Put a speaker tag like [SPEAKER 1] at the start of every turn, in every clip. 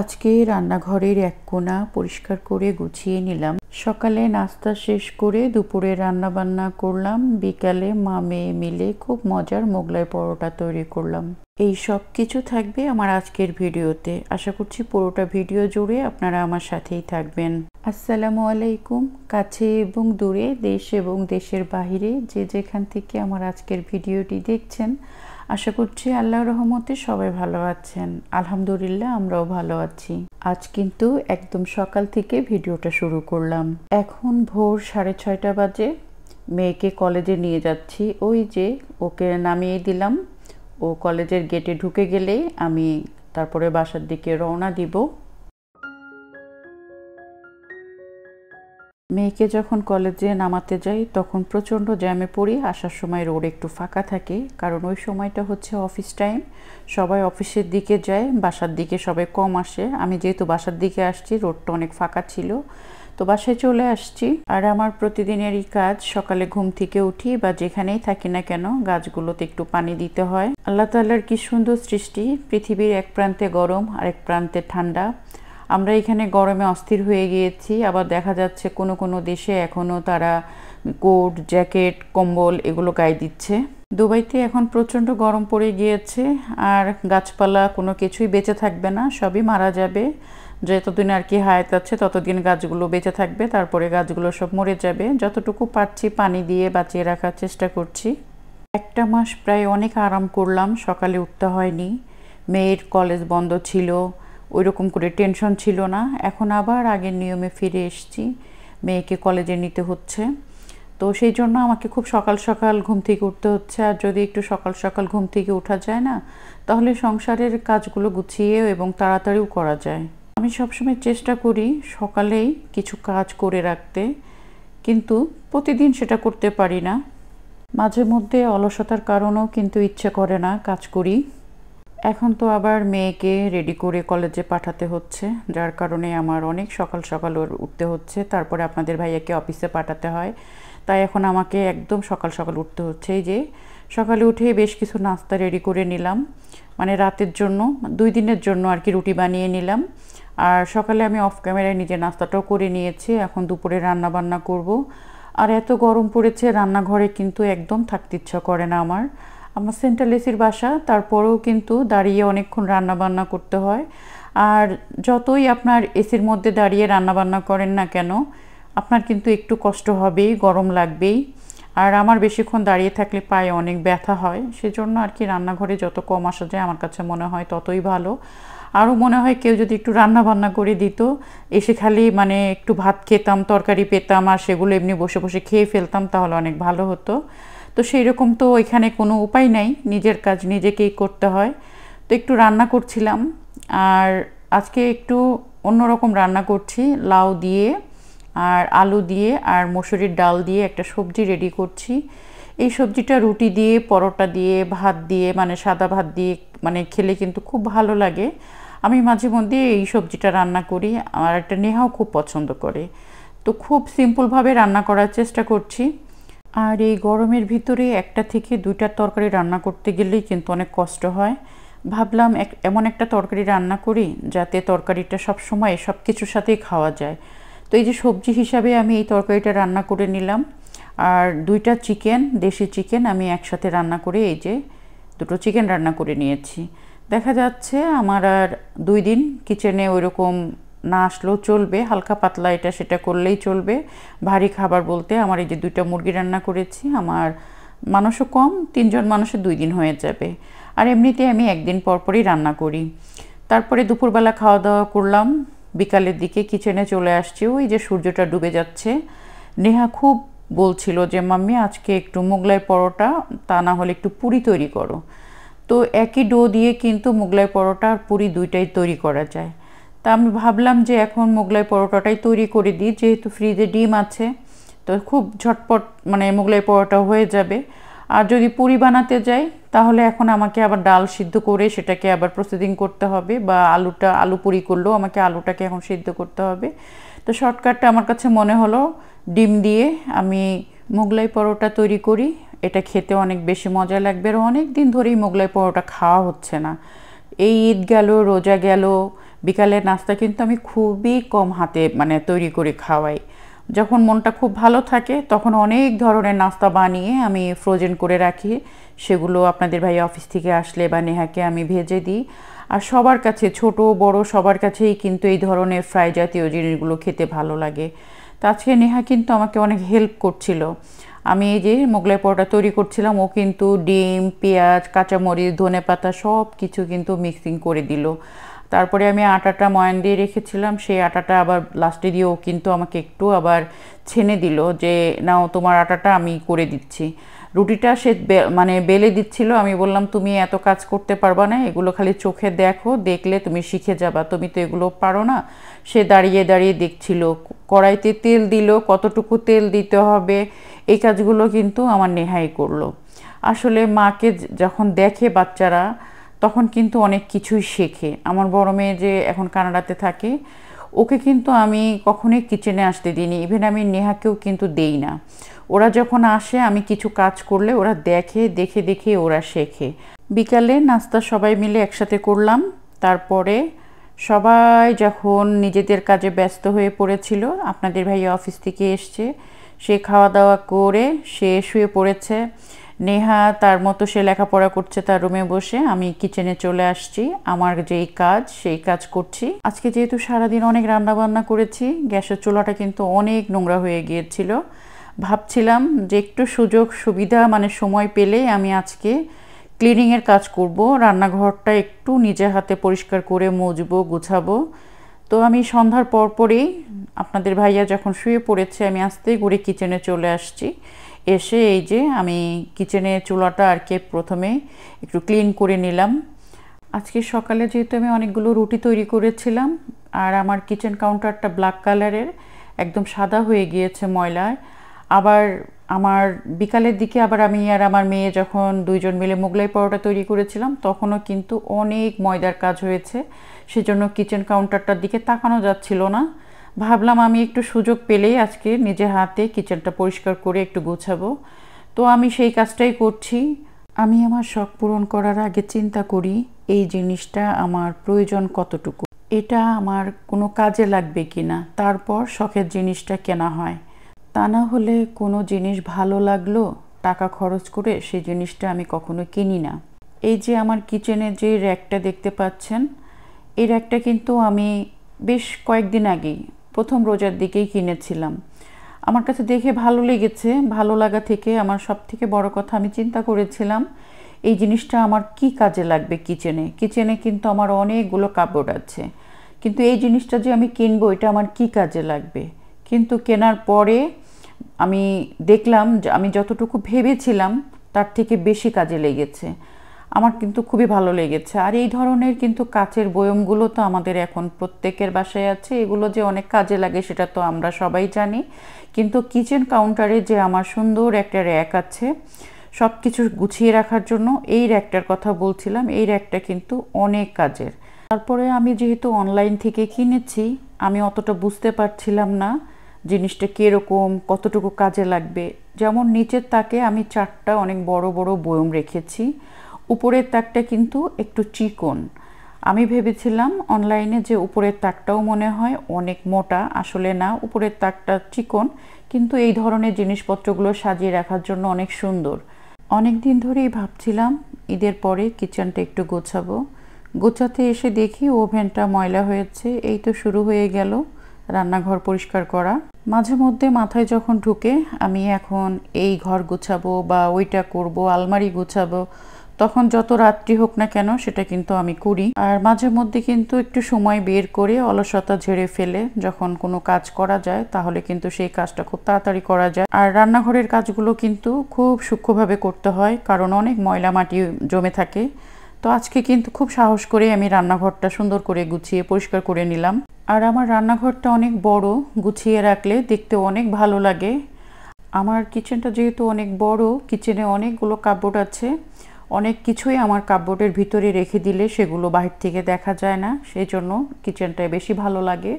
[SPEAKER 1] আজকে রান্নাঘরের এক কোণা পরিষ্কার করে গুছিয়ে নিলাম। সকালে নাস্তা শেষ করে দুপুরে রান্না বান্না করলাম। বিকালে মা মেয়ে মিলে খুব মজার মোগলাই পরোটা তৈরি করলাম। এই সব কিছু থাকবে আমার আজকের ভিডিওতে। আশা করছি পুরোটা ভিডিও জুড়ে আপনারা আমার সাথেই থাকবেন। আসসালামু আলাইকুম। কাছে এবং দূরে, দেশ এবং দেশের বাহিরে যে যেখান থেকে আমার আজকের ভিডিওটি দেখছেন, আশা করছি আল্লাহর রহমতে সবাই ভালো আছেন। আলহামদুলিল্লাহ, আমরাও ভালো আছি। আজ কিন্তু একদম সকাল থেকে ভিডিওটা শুরু করলাম। এখন ভোর 6:30 বাজে। মেয়েকে কলেজে নিয়ে যাচ্ছি। ওই যে ওকে নামিয়ে দিলাম। ও কলেজের গেটে ঢুকে গেলেই আমি তারপরে বাসার দিকে রওনা দিব। মেয়েকে যখন কলেজে নামাতে যাই তখন প্রচণ্ড জ্যামে পড়ি। আসার সময় রোড একটু ফাঁকা থাকে, কারণ ওই সময়টা হচ্ছে অফিস টাইম। সবাই অফিসের দিকে যায়, বাসার দিকে সবাই কম আসে। আমি যেহেতু বাসার দিকে আসছি, রোডটা অনেক ফাঁকা ছিল, তো বাসায় চলে আসছি। আর আমার প্রতিদিনেরই কাজ, সকালে ঘুম থেকে উঠি বা যেখানেই থাকি না কেন, গাছগুলোতে একটু পানি দিতে হয়। আল্লাহ তাআলার কি সুন্দর সৃষ্টি। পৃথিবীর এক প্রান্তে গরম আর এক প্রান্তে ঠান্ডা। আমরা এখানে গরমে অস্থির হয়ে গিয়েছি। আবার দেখা যাচ্ছে কোনো কোনো দেশে এখনও তারা কোট, জ্যাকেট, কম্বল এগুলো গায়ে দিচ্ছে। দুবাইতে এখন প্রচণ্ড গরম পড়ে গিয়েছে। আর গাছপালা কোনো কিছুই বেঁচে থাকবে না, সবই মারা যাবে। যতদিন আর কি হায়াত আছে ততদিন গাছগুলো বেঁচে থাকবে, তারপরে গাছগুলো সব মরে যাবে। যতটুকু পারছি পানি দিয়ে বাঁচিয়ে রাখার চেষ্টা করছি। একটা মাস প্রায় অনেক আরাম করলাম। সকালে উঠতে হয়নি, মেয়ের কলেজ বন্ধ ছিল, ওইরকম করে টেনশন ছিল না। এখন আবার আগের নিয়মে ফিরে এসেছি, মেয়েকে কলেজে নিতে হচ্ছে। তো সেই জন্য আমাকে খুব সকাল সকাল ঘুম থেকে উঠতে হচ্ছে। আর যদি একটু সকাল সকাল ঘুম থেকে ওঠা যায় না, তাহলে সংসারের কাজগুলো গুছিয়ে এবং তাড়াতাড়িও করা যায়। আমি সবসময় চেষ্টা করি সকালেই কিছু কাজ করে রাখতে, কিন্তু প্রতিদিন সেটা করতে পারি না। মাঝে মধ্যে অলসতার কারণেও কিন্তু ইচ্ছে করে না কাজ করি। এখন তো আবার মেয়েকে রেডি করে কলেজে পাঠাতে হচ্ছে, যার কারণে আমার অনেক সকাল সকাল উঠতে হচ্ছে। তারপরে আপনাদের ভাইয়াকে অফিসে পাঠাতে হয়, তাই এখন আমাকে একদম সকাল সকাল উঠতে হচ্ছে। এই যে সকালে উঠে বেশ কিছু নাস্তা রেডি করে নিলাম, মানে রাতের জন্য, 2 দিনের জন্য আর কি রুটি বানিয়ে নিলাম। আর সকালে আমি অফ ক্যামেরায় নিজে নাস্তাটাও করে নিয়েছি। এখন দুপুরে রান্না বান্না করব। আর এত গরম পড়েছে, রান্নাঘরে কিন্তু একদম থাকতে ইচ্ছা করে না আমার সেন্ট্রাল এসির বাসা, তারপরেও কিন্তু দাঁড়িয়ে অনেকক্ষণ রান্না বান্না করতে হয়। আর যতই আপনার এসির মধ্যে দাঁড়িয়ে রান্না বান্না করেন না কেন, আপনার কিন্তু একটু কষ্ট হবেই, গরম লাগবেই। আর আমার বেশিক্ষণ দাঁড়িয়ে থাকলে পায়ে অনেক ব্যথা হয়। সেজন্য আর কি রান্নাঘরে যত কম আসা যায় আমার কাছে মনে হয় ততই ভালো। আরও মনে হয় কেউ যদি একটু রান্না বান্না করে দিত, এসে খালি মানে একটু ভাত খেতাম, তরকারি পেতাম, আর সেগুলো এমনি বসে বসে খেয়ে ফেলতাম, তাহলে অনেক ভালো হতো। তো সেই রকম তো এখানে কোনো উপায় নাই, নিজের কাজ নিজেকেই করতে হয়। তো একটু রান্না করছিলাম। আর আজকে একটু অন্যরকম রান্না করছি, লাউ দিয়ে আর আলু দিয়ে আর মসুরির ডাল দিয়ে একটা সবজি রেডি করছি। এই সবজিটা রুটি দিয়ে, পরোটা দিয়ে, ভাত দিয়ে, মানে সাদা ভাত দিয়ে মানে খেলে কিন্তু খুব ভালো লাগে। আমি মাঝে মধ্যে এই সবজিটা রান্না করি। আর একটা নেহাও খুব পছন্দ করে। তো খুব সিম্পলভাবে রান্না করার চেষ্টা করছি। আর এই গরমের ভিতরে একটা থেকে 2টা তরকারি রান্না করতে গেলেই কিন্তু অনেক কষ্ট হয়। ভাবলাম এমন একটা তরকারি রান্না করি যাতে তরকারিটা সবসময় সব কিছুর সাথেই খাওয়া যায়। তো এই যে সবজি হিসাবে আমি এই তরকারিটা রান্না করে নিলাম। আর 2টা চিকেন, দেশি চিকেন আমি একসাথে রান্না করে, এই যে 2টো চিকেন রান্না করে নিয়েছি। দেখা যাচ্ছে আমার আর 2 দিন কিচেনে ওইরকম না আসলেও চলবে, হালকা পাতলা এটা সেটা করলেই চলবে। ভারী খাবার বলতে আমার এই যে 2টা মুরগি রান্না করেছি, আমার মানুষও কম, 3 জন মানুষের 2 দিন হয়ে যাবে। আর এমনিতে আমি একদিন পরপরই রান্না করি। তারপরে দুপুরবেলা খাওয়া দাওয়া করলাম। বিকালের দিকে কিচেনে চলে আসছি। ওই যে সূর্যটা ডুবে যাচ্ছে। নেহা খুব বলছিল যে মাম্মি আজকে একটু মোগলাই পরোটা, তা না হলে একটু পুরি তৈরি করো। তো একই ডো দিয়ে কিন্তু মোগলাই পরোটা আর পুরি 2টাই তৈরি করা যায়। তা আমি ভাবলাম যে এখন মোগলাই পরোটাটাই তৈরি করে দিই, যেহেতু ফ্রিজে ডিম আছে, তো খুব ঝটপট মানে মোগলাই পরোটা হয়ে যাবে। আর যদি পুরি বানাতে যাই তাহলে এখন আমাকে আবার ডাল সিদ্ধ করে সেটাকে আবার প্রসেসিং করতে হবে, বা আলু পুরি করলেও আমাকে আলুটাকে এখন সিদ্ধ করতে হবে। তো শর্টকাটটা আমার কাছে মনে হলো ডিম দিয়ে আমি মোগলাই পরোটা তৈরি করি। এটা খেতে অনেক বেশি মজা লাগবে। আর অনেক দিন ধরেই মোগলাই পরোটা খাওয়া হচ্ছে না। এই ঈদ গেল, রোজা গেল, বিকালের নাস্তা কিন্তু আমি খুবই কম হাতে মানে তৈরি করে খাওয়াই। যখন মনটা খুব ভালো থাকে তখন অনেক ধরনের নাস্তা বানিয়ে আমি ফ্রোজেন করে রাখি, সেগুলো আপনাদের ভাই অফিস থেকে আসলে বা নেহাকে আমি ভেজে দিই। আর সবার কাছে, ছোট বড় সবার কাছেই কিন্তু এই ধরনের ফ্রাই জাতীয় জিনিসগুলো খেতে ভালো লাগে। তো আজকে নেহা কিন্তু আমাকে অনেক হেল্প করছিল। আমি এই যে মোগলাই পরোটা তৈরি করছিলাম, ও কিন্তু ডিম, পেঁয়াজ, কাঁচামরিচ, ধনেপাতা সব কিছু কিন্তু মিক্সিং করে দিল। তারপরে আমি আটাটা ময়ান দিয়ে রেখেছিলাম, সেই আটাটা আবার লাস্টে দিয়ে ও কিন্তু আমাকে একটু আবার ছেনে দিল যে নাও তোমার আটাটা আমি করে দিচ্ছি। রুটিটা সে মানে বেলে দিচ্ছিল, আমি বললাম তুমি এত কাজ করতে পারবা না, এগুলো খালি চোখে দেখো, দেখলে তুমি শিখে যাবা, তুমি তো এগুলো পারো না। সে দাঁড়িয়ে দাঁড়িয়ে দেখছিল, কড়াইতে তেল দিল, কতটুকু তেল দিতে হবে, এই কাজগুলো কিন্তু আমার নেহাই করলো। আসলে মাকে যখন দেখে বাচ্চারা তখন কিন্তু অনেক কিছুই শেখে। আমার বড় মেয়ে যে এখন কানাডাতে থাকে, ওকে কিন্তু আমি কখনোই কিচেনে আসতে দিইনি, ইভেন আমি নেহাকেও কিন্তু দেই না। ওরা যখন আসে আমি কিছু কাজ করলে ওরা দেখে, দেখে দেখে ওরা শেখে। বিকালে নাস্তা সবাই মিলে একসাথে করলাম। তারপরে সবাই যখন নিজেদের কাজে ব্যস্ত হয়ে পড়েছিল, আপনাদের ভাইয়া অফিস থেকে এসছে, সে খাওয়া দাওয়া করে সে শুয়ে পড়েছে। নেহা তার মতো সে লেখাপড়া করছে তার রুমে বসে, আমি কিচেনে চলে আসছি, আমার যেই কাজ সেই কাজ করছি। আজকে যেহেতু সারাদিন অনেক রান্না বান্না করেছি, গ্যাসের চুলাটা কিন্তু অনেক নোংরা হয়ে গিয়েছিল। ভাবছিলাম যে একটু সুযোগ সুবিধা মানে সময় পেলেই আমি আজকে ক্লিনিংয়ের কাজ করব, রান্নাঘরটা একটু নিজের হাতে পরিষ্কার করে মুছবো, গুছাবো। তো আমি সন্ধ্যার পরপরই আপনাদের ভাইয়া যখন শুয়ে পড়েছে আমি আস্তে করে কিচেনে চলে আসছি। এসে এই যে আমি কিচেনে চুলাটা আর কি প্রথমে একটু ক্লিন করে নিলাম। আজকে সকালে যেহেতু আমি অনেকগুলো রুটি তৈরি করেছিলাম, আর আমার কিচেন কাউন্টারটা ব্ল্যাক কালারের, একদম সাদা হয়ে গিয়েছে ময়লায়। আবার আমার বিকালের দিকে আবার আমি আর আমার মেয়ে যখন দুইজন মিলে মোগলাই পরোটা তৈরি করেছিলাম তখনও কিন্তু অনেক ময়দার কাজ হয়েছে, সেজন্য কিচেন কাউন্টারটার দিকে তাকানো যাচ্ছিল না। ভাবলাম আমি একটু সুযোগ পেলেই আজকে নিজের হাতে কিচেনটা পরিষ্কার করে একটু গোছাবো। তো আমি সেই কাজটাই করছি। আমি আমার শখ পূরণ করার আগে চিন্তা করি এই জিনিসটা আমার প্রয়োজন কতটুকু, এটা আমার কোনো কাজে লাগবে কিনা, তারপর শখের জিনিসটা কেনা হয়। তা না হলে কোনো জিনিস ভালো লাগলো, টাকা খরচ করে সেই জিনিসটা আমি কখনো কিনি না। এই যে আমার কিচেনে যে র্যাকটা দেখতে পাচ্ছেন, এই র্যাকটা কিন্তু আমি বেশ কয়েকদিন আগেই প্রথম রোজার দিকেই কিনেছিলাম। আমার কাছে দেখে ভালো লেগেছে, ভালো লাগা থেকে আমার সব থেকে বড় কথা আমি চিন্তা করেছিলাম এই জিনিসটা আমার কি কাজে লাগবে কিচেনে। কিচেনে কিন্তু আমার অনেকগুলো কাপড় আছে, কিন্তু এই জিনিসটা যে আমি কিনবো এটা আমার কি কাজে লাগবে। কিন্তু কেনার পরে আমি দেখলাম যে আমি যতটুকু ভেবেছিলাম তার থেকে বেশি কাজে লেগেছে। আমার কিন্তু খুবই ভালো লেগেছে। আর এই ধরনের কিন্তু কাচের বয়মগুলো তো আমাদের এখন প্রত্যেকের বাসায় আছে, এগুলো যে অনেক কাজে লাগে সেটা তো আমরা সবাই জানি। কিন্তু কিচেন কাউন্টারে যে আমার সুন্দর একটা র্যাক আছে সব কিছু গুছিয়ে রাখার জন্য, এই র্যাকটার কথা বলছিলাম, এই র্যাকটা কিন্তু অনেক কাজের। তারপরে আমি যেহেতু অনলাইন থেকে কিনেছি, আমি অতটা বুঝতে পারছিলাম না জিনিসটা কীরকম, কতটুকু কাজে লাগবে। যেমন নিচের তাকে আমি 4টা অনেক বড় বড় বয়ম রেখেছি, উপরের তাকটা কিন্তু একটু চিকন। আমি ভেবেছিলাম অনলাইনে যে উপরের তাকটাও মনে হয় অনেক মোটা, আসলে না, উপরের তাকটা চিকন, কিন্তু এই ধরনের জিনিসপত্রগুলো সাজিয়ে রাখার জন্য অনেক সুন্দর। অনেক দিন ধরেই ভাবছিলাম ঈদের পরে কিচেনটা একটু গোছাবো। গোছাতে এসে দেখি ওভেনটা ময়লা হয়েছে, এই তো শুরু হয়ে গেল রান্নাঘর পরিষ্কার করা। মাঝে মধ্যে মাথায় যখন ঢুকে আমি এখন এই ঘর গোছাবো বা ওইটা করব, আলমারি গোছাবো, তখন যত রাত্রি হোক না কেন সেটা কিন্তু আমি করি। আর মাঝে মধ্যে কিন্তু একটু সময় বের করে অলসতা ঝেড়ে ফেলে যখন কোনো কাজ করা যায় তাহলে কিন্তু সেই কাজটা খুব তাড়াতাড়ি করা যায়। আর রান্নাঘরের কাজগুলো কিন্তু খুব সূক্ষ্মভাবে করতে হয়, কারণ অনেক ময়লা মাটি জমে থাকে। তো আজকে কিন্তু খুব সাহস করে আমি রান্নাঘরটা সুন্দর করে গুছিয়ে পরিষ্কার করে নিলাম। আর আমার রান্নাঘরটা অনেক বড়, গুছিয়ে রাখলে দেখতে অনেক ভালো লাগে। আমার কিচেনটা যেহেতু অনেক বড়, কিচেনে অনেকগুলো কাপবোর্ড আছে, অনেক কিছুই আমার কাপবোর্ডের ভিতরে রেখে দিলে সেগুলো বাহির থেকে দেখা যায় না, সেই জন্য কিচেনটায় বেশি ভালো লাগে।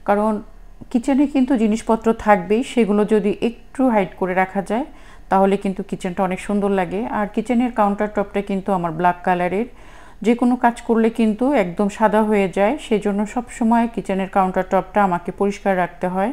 [SPEAKER 1] কারণ কিচেনে কিন্তু জিনিসপত্র থাকবেই, সেগুলো যদি একটু হাইড করে রাখা যায় তাহলে কিন্তু কিচেনটা অনেক সুন্দর লাগে। আর কিচেনের কাউন্টার টপটা কিন্তু আমার ব্ল্যাক কালারের, যে কোনো কাজ করলে কিন্তু একদম সাদা হয়ে যায়, সেজন্য সবসময় কিচেনের কাউন্টার টপটা আমাকে পরিষ্কার রাখতে হয়।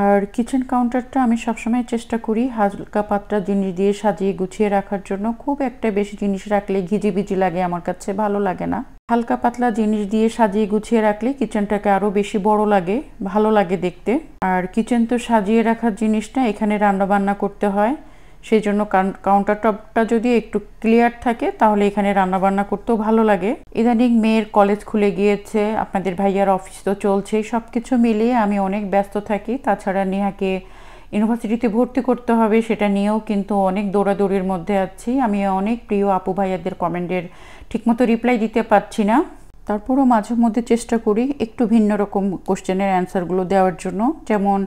[SPEAKER 1] আর কিচেন কাউন্টারটা আমি সবসময় চেষ্টা করি হালকা পাতলা জিনিস দিয়ে সাজিয়ে গুছিয়ে রাখার জন্য। খুব একটা বেশি জিনিস রাখলে ঘিজিবিজি লাগে, আমার কাছে ভালো লাগে না। হালকা পাতলা জিনিস দিয়ে সাজিয়ে গুছিয়ে রাখলে কিচেনটাকে আরও বেশি বড় লাগে, ভালো লাগে দেখতে। আর কিচেন তো সাজিয়ে রাখার জিনিসটা, এখানে রান্নাবান্না করতে হয়, সেই জন্য কাউন্টার টপটা যদি একটু ক্লিয়ার থাকে তাহলে এখানে রান্নাবান্না করতেও ভালো লাগে। ইদানিং মেয়ের কলেজ খুলে গিয়েছে, আপনাদের ভাইয়ার অফিস তো চলছেই, সব কিছু মিলিয়ে আমি অনেক ব্যস্ত থাকি। তাছাড়া নেহাকে ইউনিভার্সিটিতে ভর্তি করতে হবে, সেটা নিয়েও কিন্তু অনেক দৌড়াদৌড়ির মধ্যে আছি। আমি অনেক প্রিয় আপু ভাইয়াদের কমেন্টের ঠিকমতো রিপ্লাই দিতে পারছি না, তারপরও মাঝে মধ্যে চেষ্টা করি একটু ভিন্ন রকম কোশ্চেনের অ্যান্সারগুলো দেওয়ার জন্য। যেমন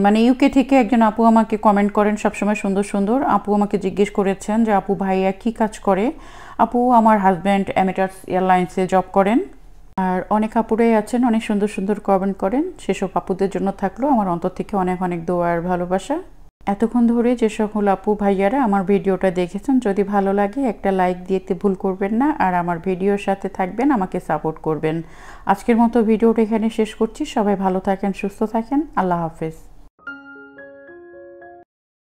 [SPEAKER 1] মানে ইউকে থেকে একজন আপু আমাকে কমেন্ট করেন সবসময় সুন্দর সুন্দর। আপু আমাকে জিজ্ঞেস করেছেন যে আপু ভাইয়া কী কাজ করে। আপু আমার হাজব্যান্ড এমিরেটস এয়ারলাইন্সে জব করেন। আর অনেক আপুরাই আছেন অনেক সুন্দর সুন্দর কমেন্ট করেন, সেসব আপুদের জন্য থাকলো আমার অন্তর থেকে অনেক অনেক দোয়া আর ভালোবাসা। এতক্ষণ ধরে যে সকল আপু ভাইয়ারা আমার ভিডিওটা দেখেছেন, যদি ভালো লাগে একটা লাইক দিতে ভুল করবেন না, আর আমার ভিডিওর সাথে থাকবেন, আমাকে সাপোর্ট করবেন। আজকের মতো ভিডিওটা এখানে শেষ করছি। সবাই ভালো থাকেন, সুস্থ থাকেন, আল্লাহ হাফেজ।